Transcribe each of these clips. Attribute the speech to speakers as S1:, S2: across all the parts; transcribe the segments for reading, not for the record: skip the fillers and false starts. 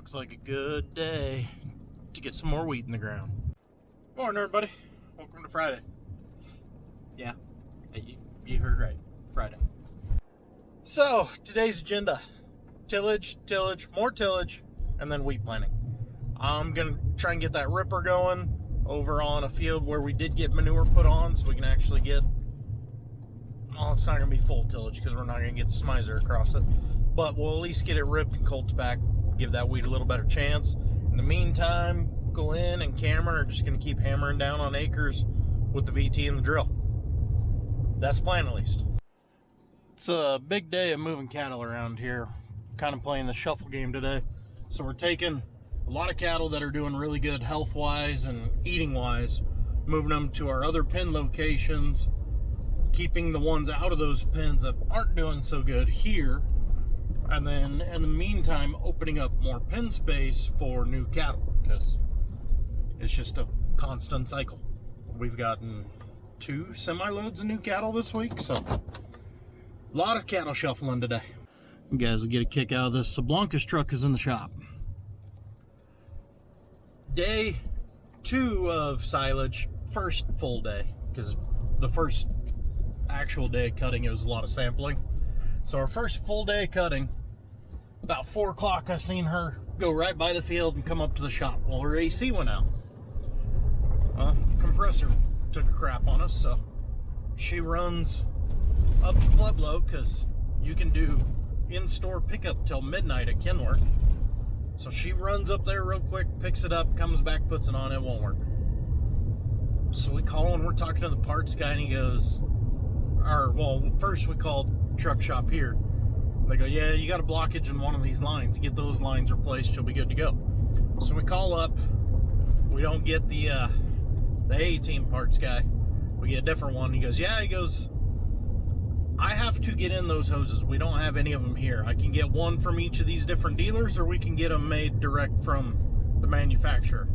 S1: Looks like a good day to get some more wheat in the ground. Morning, everybody. Welcome to Friday. Yeah, you heard right. Friday. So, today's agenda. Tillage, more tillage, and then wheat planting. I'm going to try and get that ripper going over on a field where we did get manure put on, so we can actually get, well, it's not going to be full tillage because we're not going to get the smizer across it, but we'll at least get it ripped and colts back, give that wheat a little better chance. In the meantime, Glenn and Cameron are just going to keep hammering down on acres with the VT and the drill. That's the plan, at least. It's a big day of moving cattle around here, kind of playing the shuffle game today. So we're taking a lot of cattle that are doing really good health-wise and eating-wise, moving them to our other pen locations, keeping the ones out of those pens that aren't doing so good here, and then in the meantime opening up more pen space for new cattle, because it's just a constant cycle. We've gotten 2 semi-loads of new cattle this week, so a lot of cattle shuffling today. You guys will get a kick out of this. So Blanca's truck is in the shop. Day 2 of silage, first full day, because the first actual day of cutting, it was a lot of sampling. So our first full day of cutting, about 4 o'clock, I seen her go right by the field and come up to the shop. Well, her AC went out. Compressor took a crap on us, so she runs up to Pueblo, because you can do in-store pickup till midnight at Kenworth. So she runs up there real quick, picks it up, comes back, puts it on. It won't work. So we call and we're talking to the parts guy, and he goes, first we called truck shop here. They go, yeah, you got a blockage in one of these lines. Get those lines replaced, you'll be good to go. So we call up. We don't get the A-team parts guy. We get a different one. He goes, yeah, I have to get in those hoses. We don't have any of them here. I can get one from each of these different dealers, or we can get them made direct from the manufacturer.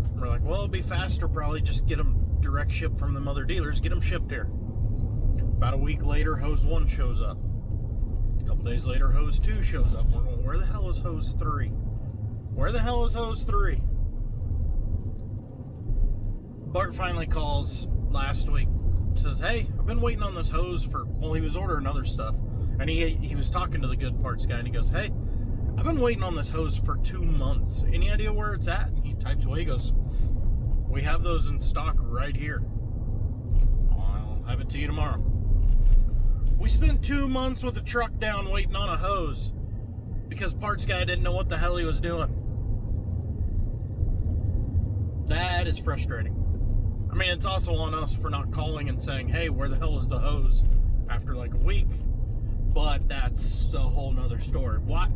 S1: And we're like, well, it'll be faster probably just get them direct shipped from them other dealers, get them shipped here. About a week later, hose 1 shows up. A couple days later, hose 2 shows up. We're going, where the hell is hose 3? Where the hell is hose 3? Bart finally calls last week, says, hey, I've been waiting on this hose for, well, he was ordering other stuff, and he was talking to the good parts guy, and he goes, hey, I've been waiting on this hose for 2 months. Any idea where it's at? And he types away, he goes, we have those in stock right here. I'll have it to you tomorrow. We spent 2 months with the truck down waiting on a hose because parts guy didn't know what the hell he was doing. That is frustrating. I mean, it's also on us for not calling and saying, hey, where the hell is the hose after like a week? But that's a whole nother story. What?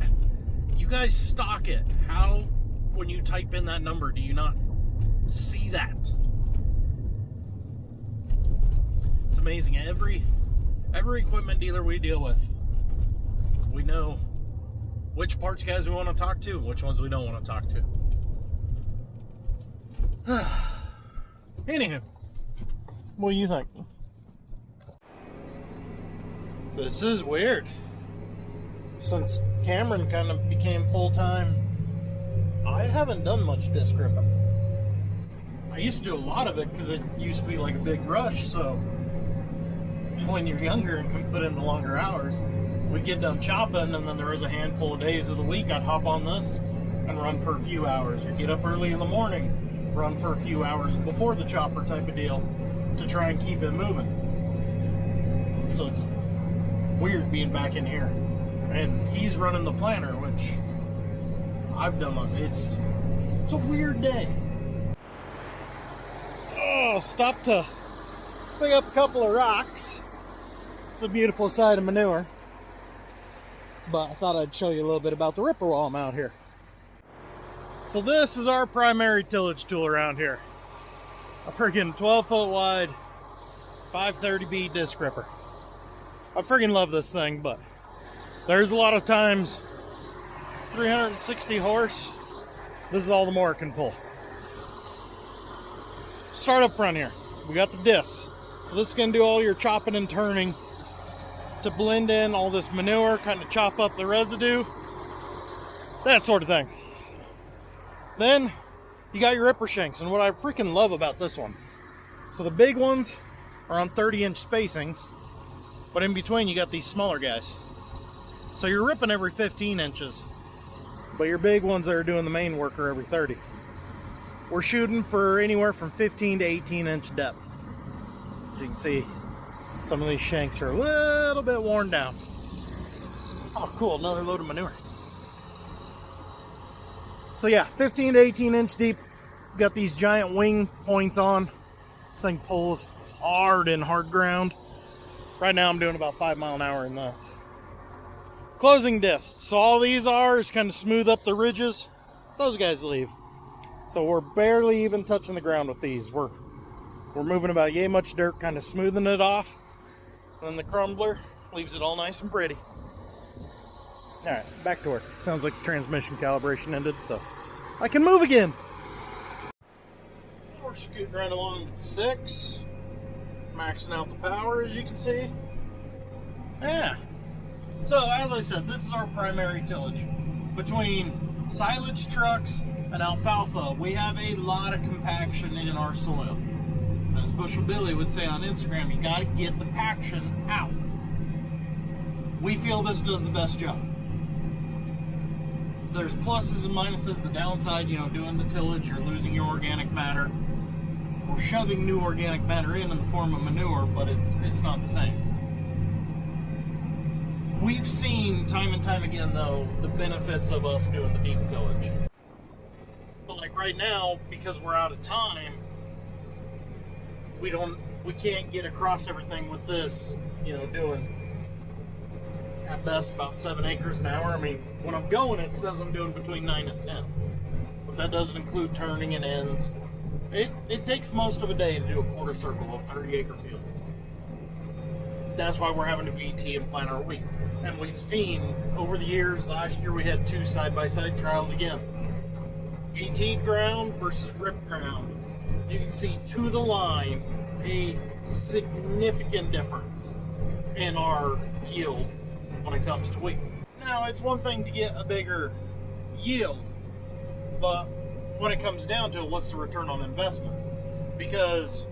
S1: You guys stock it. How, when you type in that number, do you not see that? It's amazing. Every equipment dealer we deal with, we know which parts guys we want to talk to, which ones we don't want to talk to. Anywho, what do you think? This is weird. Since Cameron kind of became full-time, I haven't done much disc ripping. I used to do a lot of it because it used to be like a big rush, so when you're younger and can put in the longer hours, we'd get done chopping, and then there was a handful of days of the week I'd hop on this and run for a few hours, or get up early in the morning, run for a few hours before the chopper type of deal to try and keep it moving. So it's weird being back in here. And he's running the planter, which I've done. It's a weird day. Oh, stop to pick up a couple of rocks. It's a beautiful side of manure. But I thought I'd show you a little bit about the ripper while I'm out here. So this is our primary tillage tool around here. A freaking 12-foot wide 530B disc ripper. I freaking love this thing, but there's a lot of times 360 horse, this is all the more it can pull. Start up front here. We got the disc. So this is going to do all your chopping and turning to blend in all this manure, kind of chop up the residue, that sort of thing. Then you got your ripper shanks, and what I freaking love about this one, so the big ones are on 30-inch spacings, but in between you got these smaller guys. So you're ripping every 15 inches, but your big ones that are doing the main work are every 30. We're shooting for anywhere from 15 to 18 inch depth. As you can see, some of these shanks are a little bit worn down. Oh cool, another load of manure. So yeah, 15 to 18 inch deep. Got these giant wing points on. This thing pulls hard in hard ground. Right now I'm doing about 5 miles an hour in this. Closing discs. So all these are is kind of smooth up the ridges. Those guys leave. So we're barely even touching the ground with these. We're moving about yay much dirt, kind of smoothing it off. And then the crumbler leaves it all nice and pretty. Alright, back to work. Sounds like the transmission calibration ended, so I can move again. We're scooting right along at 6. Maxing out the power, as you can see. Yeah. So, as I said, this is our primary tillage. Between silage trucks and alfalfa, we have a lot of compaction in our soil. As Bushel Billy would say on Instagram, you gotta get the paction out. We feel this does the best job. There's pluses and minuses. The downside, doing the tillage, you're losing your organic matter. We're shoving new organic matter in the form of manure, but it's not the same. We've seen time and time again, though, the benefits of us doing the deep tillage. But like right now, because we're out of time, we can't get across everything with this, doing at best about 7 acres an hour. I mean, when I'm going, it says I'm doing between 9 and 10. But that doesn't include turning and ends. It takes most of a day to do a quarter circle of 30-acre field. That's why we're having to VT and plant our wheat. And we've seen over the years, last year we had 2 side-by-side trials again. VT ground versus rip ground. You can see to the line a significant difference in our yield when it comes to wheat. Now, it's one thing to get a bigger yield, but when it comes down to it, what's the return on investment? Because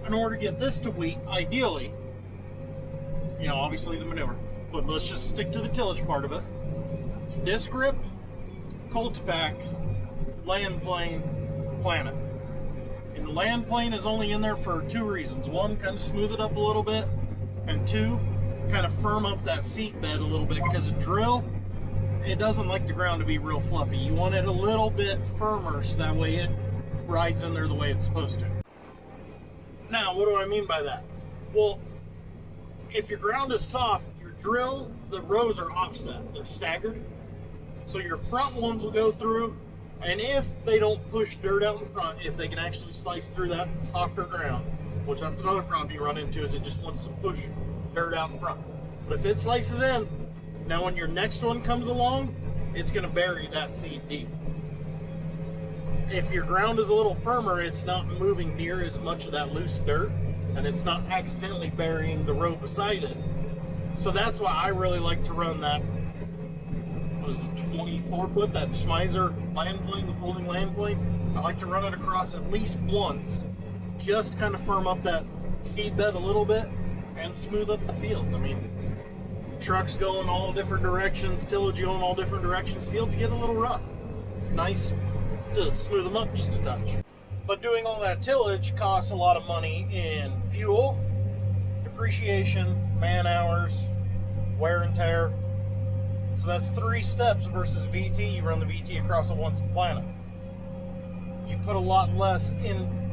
S1: in order to get this to wheat, ideally, obviously the manure, but let's just stick to the tillage part of it. Disc rip, Colts back, land plane, plant it. And the land plane is only in there for 2 reasons. 1, kind of smooth it up a little bit, and 2, kind of firm up that seed bed a little bit, because a drill, it doesn't like the ground to be real fluffy. You want it a little bit firmer so that way it rides in there the way it's supposed to. Now, what do I mean by that? Well, if your ground is soft, your drill, the rows are offset. They're staggered. So your front ones will go through, and if they don't push dirt out in front, if they can actually slice through that softer ground, which that's another problem you run into, is it just wants to push dirt out in front. But if it slices in, now when your next one comes along, it's going to bury that seed deep. If your ground is a little firmer, it's not moving near as much of that loose dirt, and it's not accidentally burying the row beside it. So that's why I really like to run that, 24 foot, that Schmeiser land plane, the folding land plane. I like to run it across at least once, just kind of firm up that seed bed a little bit and smooth up the fields. I mean, trucks going all different directions, tillage going all different directions, fields get a little rough. It's nice to smooth them up just a touch. But doing all that tillage costs a lot of money in fuel, depreciation, man hours, wear and tear. So that's 3 steps versus VT. You run the VT across it once and plant it. You put a lot less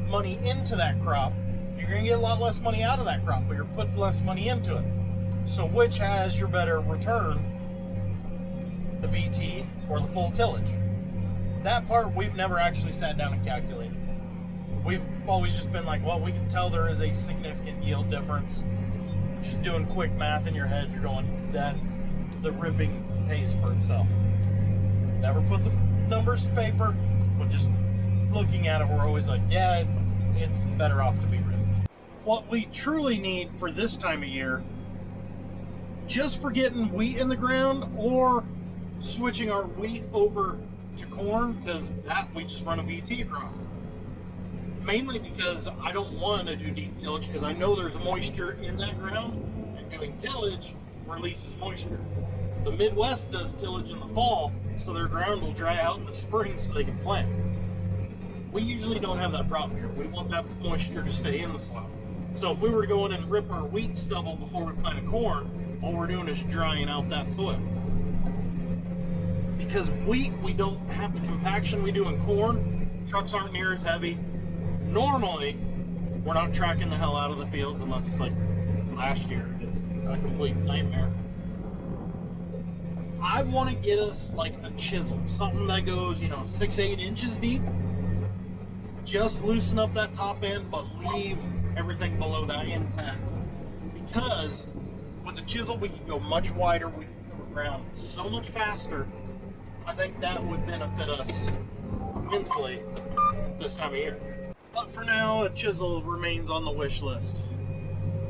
S1: money into that crop. You're going to get a lot less money out of that crop, but you're putting less money into it. So which has your better return, the VT or the full tillage? That part we've never actually sat down and calculated. We've always just been like, well, we can tell there is a significant yield difference. Just doing quick math in your head, you're going, that the ripping pays for itself. Never put the numbers to paper, but just looking at it, we're always like, yeah, it's better off to be ripped. What we truly need for this time of year, just for getting wheat in the ground or switching our wheat over to corn, because that we just run a VT across. Mainly because I don't want to do deep tillage, because I know there's moisture in that ground, and doing tillage releases moisture. The Midwest does tillage in the fall, so their ground will dry out in the spring so they can plant. We usually don't have that problem here. We want that moisture to stay in the soil. So if we were to go in and rip our wheat stubble before we planted corn, all we're doing is drying out that soil. Because wheat, we don't have the compaction we do in corn. Trucks aren't near as heavy. Normally, we're not tracking the hell out of the fields unless it's like last year. It's a complete nightmare. I want to get us like a chisel, something that goes, 6-8 inches deep. Just loosen up that top end, but leave everything below that intact. Because with a chisel, we can go much wider, we can cover ground so much faster. I think that would benefit us immensely this time of year. But for now, a chisel remains on the wish list,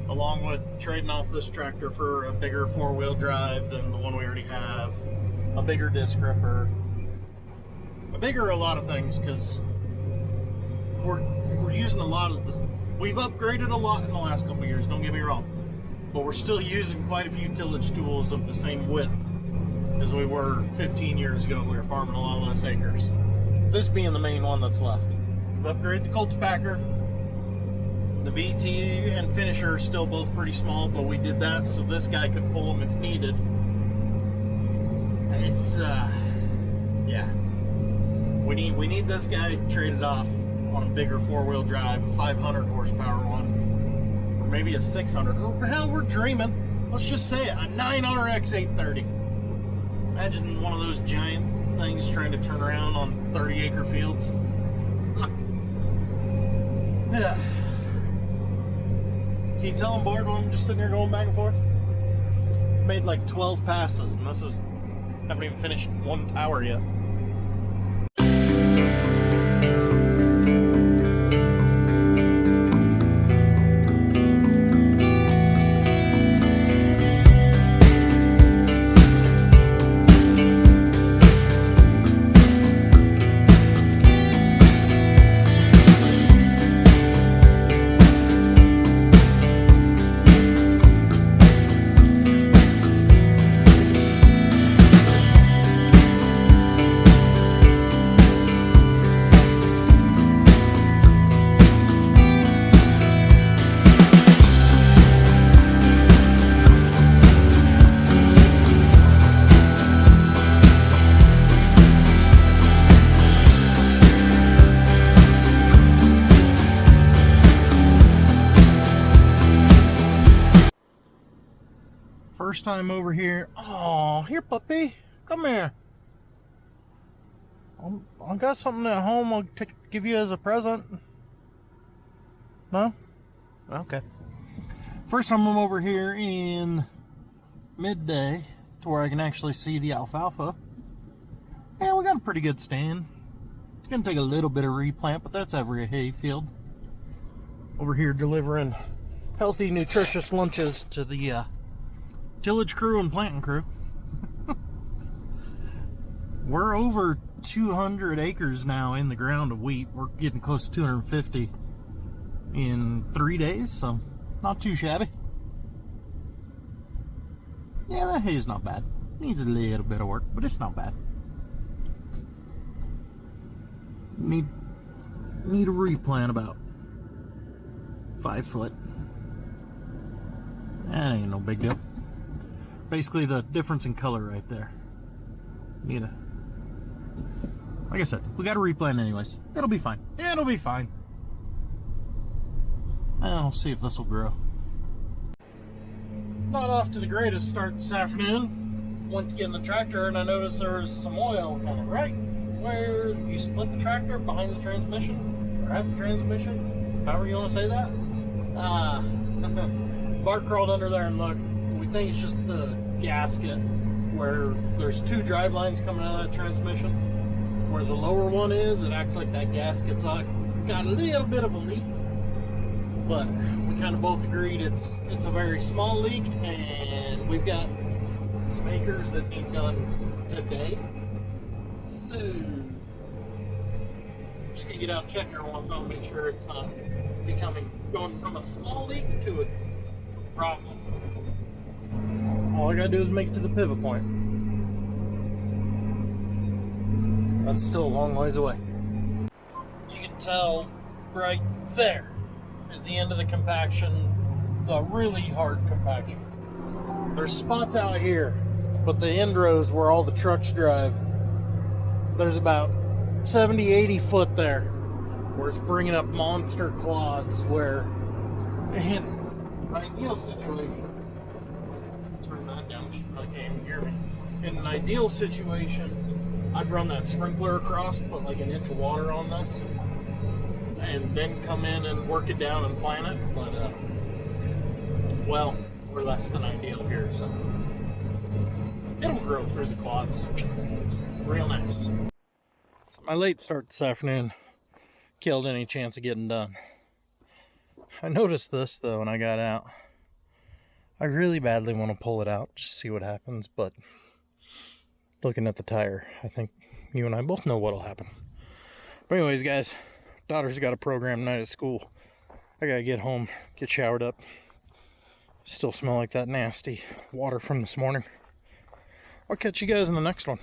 S1: along with trading off this tractor for a bigger four-wheel drive than the one we already have, a bigger disc gripper, a lot of things, because we're using a lot of this. We've upgraded a lot in the last couple of years, don't get me wrong, but we're still using quite a few tillage tools of the same width as we were 15 years ago. We were farming a lot less acres. This being the main one that's left. We've upgraded the Colts packer. The VT and finisher are still both pretty small, but we did that so this guy could pull them if needed. And it's, yeah. We need this guy traded off on a bigger four-wheel drive, a 500 horsepower one, or maybe a 600. Or hell, we're dreaming. Let's just say it, a 9RX 830. Imagine one of those giant things trying to turn around on 30-acre fields. Yeah. Can you tell I'm bored while I'm just sitting here going back and forth? Made like 12 passes, and haven't even finished 1 hour yet. First time over here. Oh, here, puppy. Come here. I got something at home I'll give you as a present. No? Okay. First time I'm over here in midday to where I can actually see the alfalfa. Yeah, we got a pretty good stand. It's going to take a little bit of replant, but that's every hay field. Over here delivering healthy, nutritious lunches to the tillage crew and planting crew. We're over 200 acres now in the ground of wheat. We're getting close to 250 in 3 days, so not too shabby. Yeah, that hay's not bad. Needs a little bit of work, but it's not bad. Need a replant about 5 foot. That ain't no big deal. Basically the difference in color right there. Like I said, we got to replant anyways. It'll be fine. It'll be fine. I'll see if this will grow. Not off to the greatest start this afternoon. Went to get in the tractor and I noticed there was some oil kind of right where you split the tractor behind the transmission, or at the transmission, however you want to say that. Bart crawled under there and looked. We think it's just the gasket where there's 2 drive lines coming out of that transmission. Where the lower one is, it acts like that gasket's got a little bit of a leak. But we kind of both agreed it's a very small leak, and we've got some acres that need done today. So just gonna get out and check every once in a while, make sure it's not going from a small leak to a problem. All I gotta do is make it to the pivot point. That's still a long ways away. You can tell right there is the end of the compaction, the really hard compaction. There's spots out here, but the end rows where all the trucks drive, there's about 70, 80 foot there where it's bringing up monster clods where in an ideal situation, turn that down, you probably can't even hear me. In an ideal situation, I'd run that sprinkler across, put like an inch of water on this, and then come in and work it down and plant it, but well, we're less than ideal here, so it'll grow through the clods real nice. So my late start this afternoon killed any chance of getting done. I noticed this though when I got out. I really badly want to pull it out, just see what happens, but looking at the tire, I think you and I both know what'll happen. But anyways, guys, daughter's got a program night at school. I gotta get home, get showered up. Still smell like that nasty water from this morning. I'll catch you guys in the next one.